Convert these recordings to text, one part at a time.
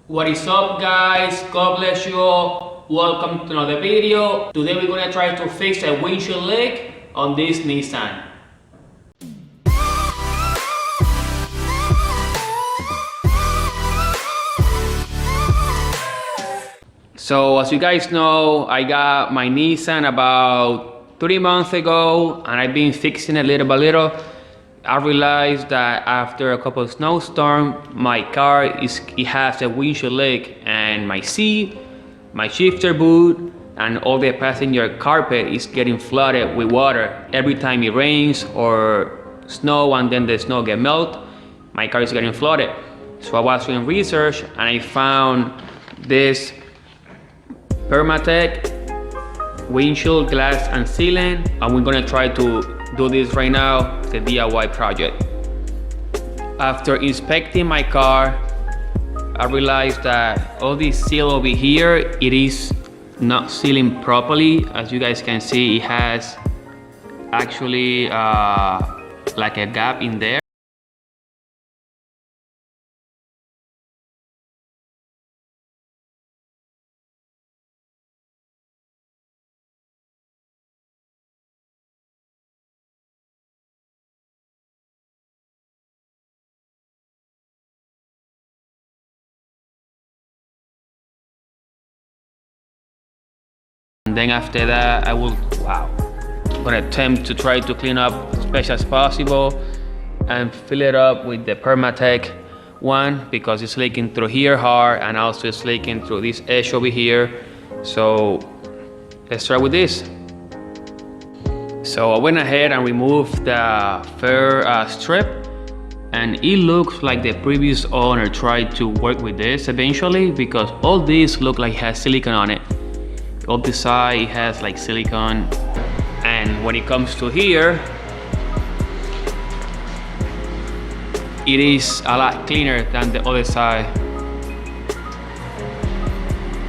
What is up, guys? God bless you all. Welcome to another video. Today we're gonna try to fix a windshield leak on this Nissan. So as you guys know, I got my Nissan about 3 months ago and I've been fixing it little by little. I realized that after a couple of snowstorms, my car has a windshield leak, and my seat, my shifter boot, and all the passenger carpet is getting flooded with water. Every time it rains or snow and then the snow get melt, my car is getting flooded. So I was doing research and I found this Permatech windshield glass and sealant, and we're gonna try to do this right now, the DIY project. After inspecting my car, I realized that all this seal over here, it is not sealing properly. As you guys can see, it has actually like a gap in there. And then after that, I'm gonna attempt to try to clean up as best as possible and fill it up with the Permatech one, because it's leaking through here hard and also it's leaking through this edge over here. So let's start with this. So I went ahead and removed the fair strip, and it looks like the previous owner tried to work with this eventually, because all this look like it has silicone on it. All the side has like silicone, and when it comes to here, it is a lot cleaner than the other side.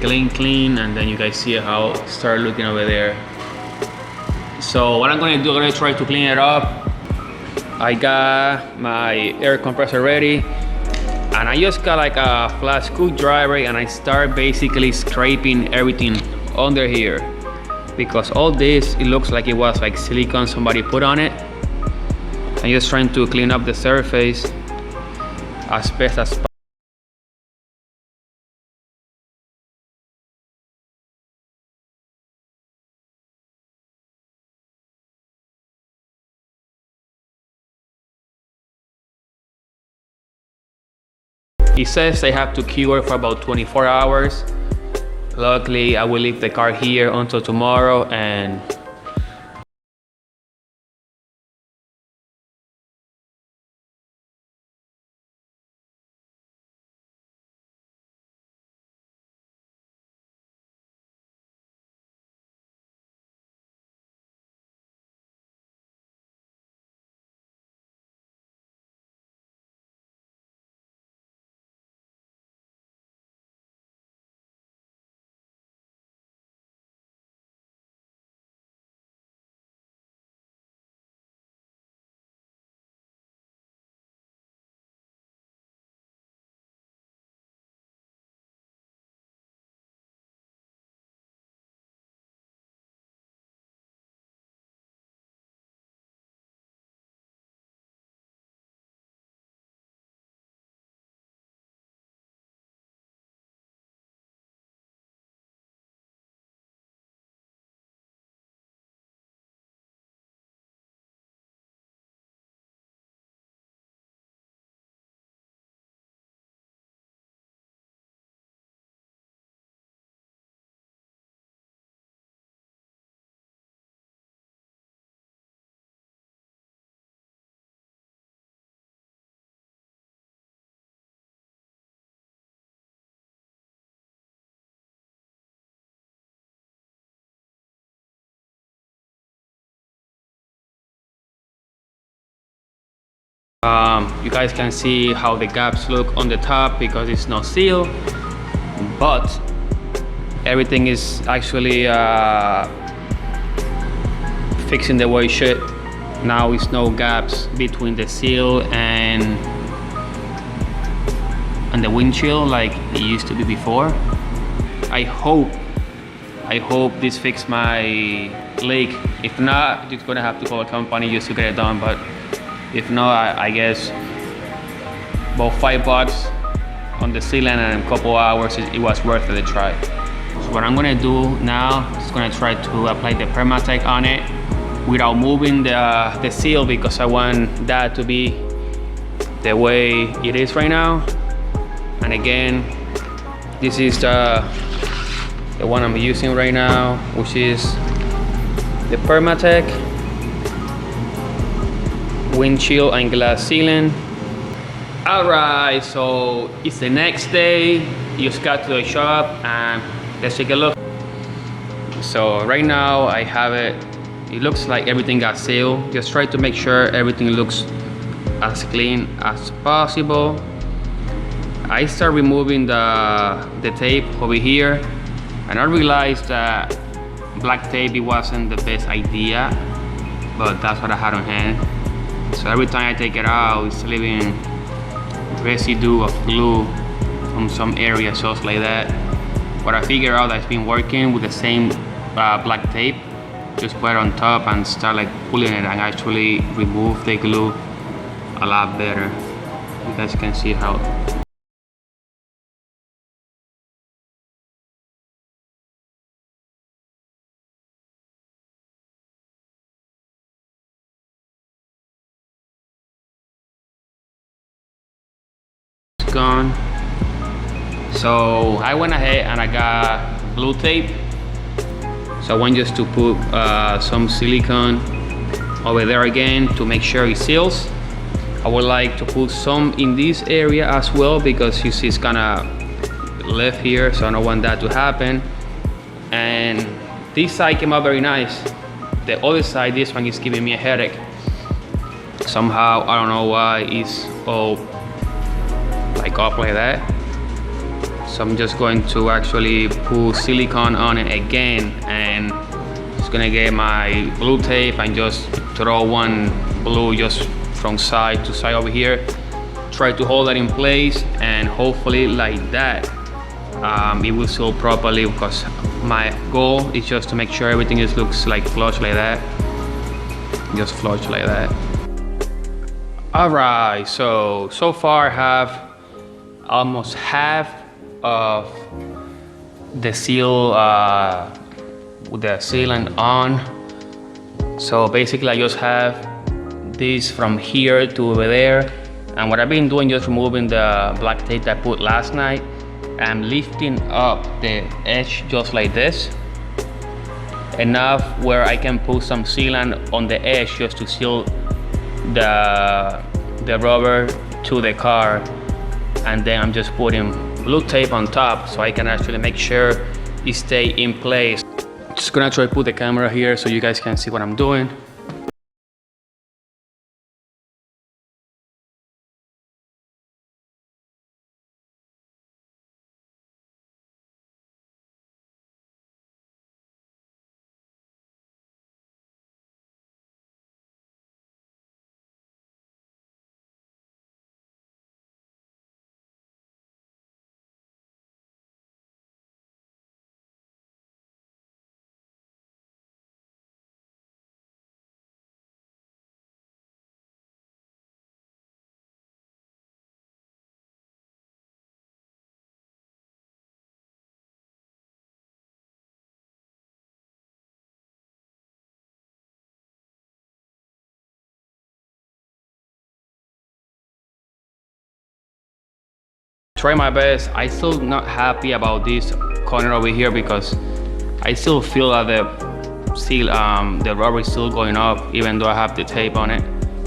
Clean, and then you guys see how it start looking over there. So what I'm gonna do, I'm gonna try to clean it up. I got my air compressor ready, and I just got like a flat screwdriver and I start basically scraping everything under here, because all this, it looks like it was like silicone somebody put on it. I'm just trying to clean up the surface as best as possible. It says they have to cure for about 24 hours. Luckily, I will leave the car here until tomorrow, and you guys can see how the gaps look on the top because it's not sealed, but everything is actually fixing the way it should. Now it's no gaps between the seal and the windshield like it used to be before. I hope this fixed my leak. If not, just gonna have to call a company just to get it done. But if not, I guess about $5 on the sealant and a couple hours, it was worth it to try. So what I'm gonna do now is gonna try to apply the Permatech on it without moving the seal, because I want that to be the way it is right now. And again, this is the one I'm using right now, which is the Permatech windshield and glass sealant. Alright, so it's the next day. You just got to the shop and let's take a look. So right now I have it. It looks like everything got sealed. Just try to make sure everything looks as clean as possible. I start removing the tape over here, and I realized that black tape, it wasn't the best idea, but that's what I had on hand. So every time I take it out, it's leaving residue of glue from some areas just like that. But I figured out that it's been working with the same black tape. Just put it on top and start like pulling it and actually remove the glue a lot better. You guys can see how it's gone. So I went ahead and I got blue tape. So I want just to put some silicone over there again to make sure it seals. I would like to put some in this area as well, because you see it's kind of left here, so I don't want that to happen. And this side came out very nice. The other side, this one is giving me a headache. Somehow, I don't know why it's all like up like that. So I'm just going to actually put silicone on it again, and just gonna get my blue tape and just throw one blue just from side to side over here. Try to hold that in place, and hopefully like that it will seal properly, because my goal is just to make sure everything just looks like flush like that. Just flush like that. Alright, so far I have almost half of the seal with the sealant on. So basically I just have this from here to over there, and what I've been doing, just removing the black tape that I put last night. I'm lifting up the edge just like this, enough where I can put some sealant on the edge just to seal the rubber to the car, and then I'm just putting blue tape on top so I can actually make sure it stay in place. Just gonna try to put the camera here so you guys can see what I'm doing. Try my best. I still not happy about this corner over here, because I still feel that the rubber is still going up even though I have the tape on it.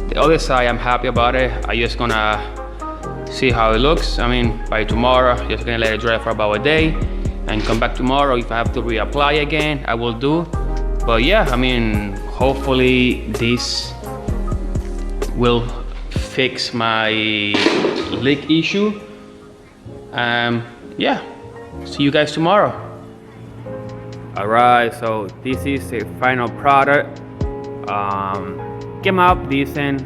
The other side, I'm happy about it. I just gonna see how it looks. I mean, by tomorrow, just gonna let it dry for about a day and come back tomorrow. If I have to reapply again, I will do. But yeah, I mean, hopefully this will fix my leak issue. Yeah, see you guys tomorrow. Alright, so this is the final product. Came out decent.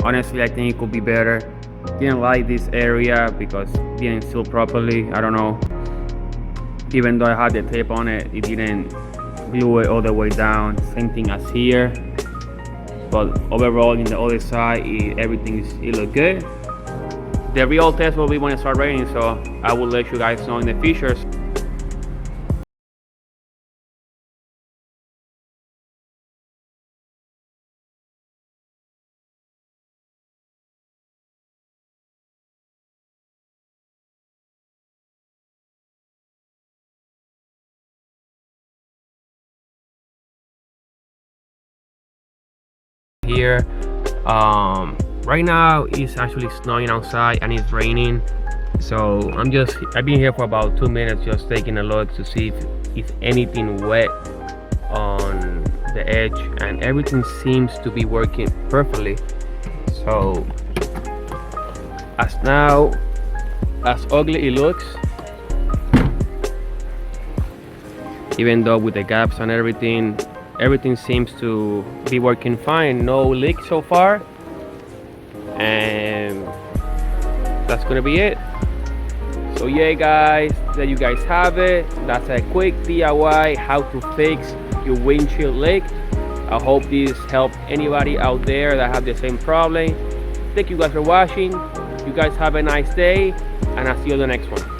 Honestly, I think it could be better. Didn't like this area because it didn't seal properly. I don't know. Even though I had the tape on it, it didn't glue it all the way down. Same thing as here. But overall, in the other side, it looked good. The real test will be when it starts raining, so I will let you guys know in the future. Here, right now it's actually snowing outside and it's raining. So I've been here for about 2 minutes just taking a look to see if anything wet on the edge, and everything seems to be working perfectly. So as ugly it looks, even though with the gaps and everything seems to be working fine. No leaks so far, and that's gonna be it. So yeah guys, there you guys have it. That's a quick DIY how to fix your windshield leak. I hope this helped anybody out there that have the same problem. Thank you guys for watching. You guys have a nice day, and I'll see you on the next one.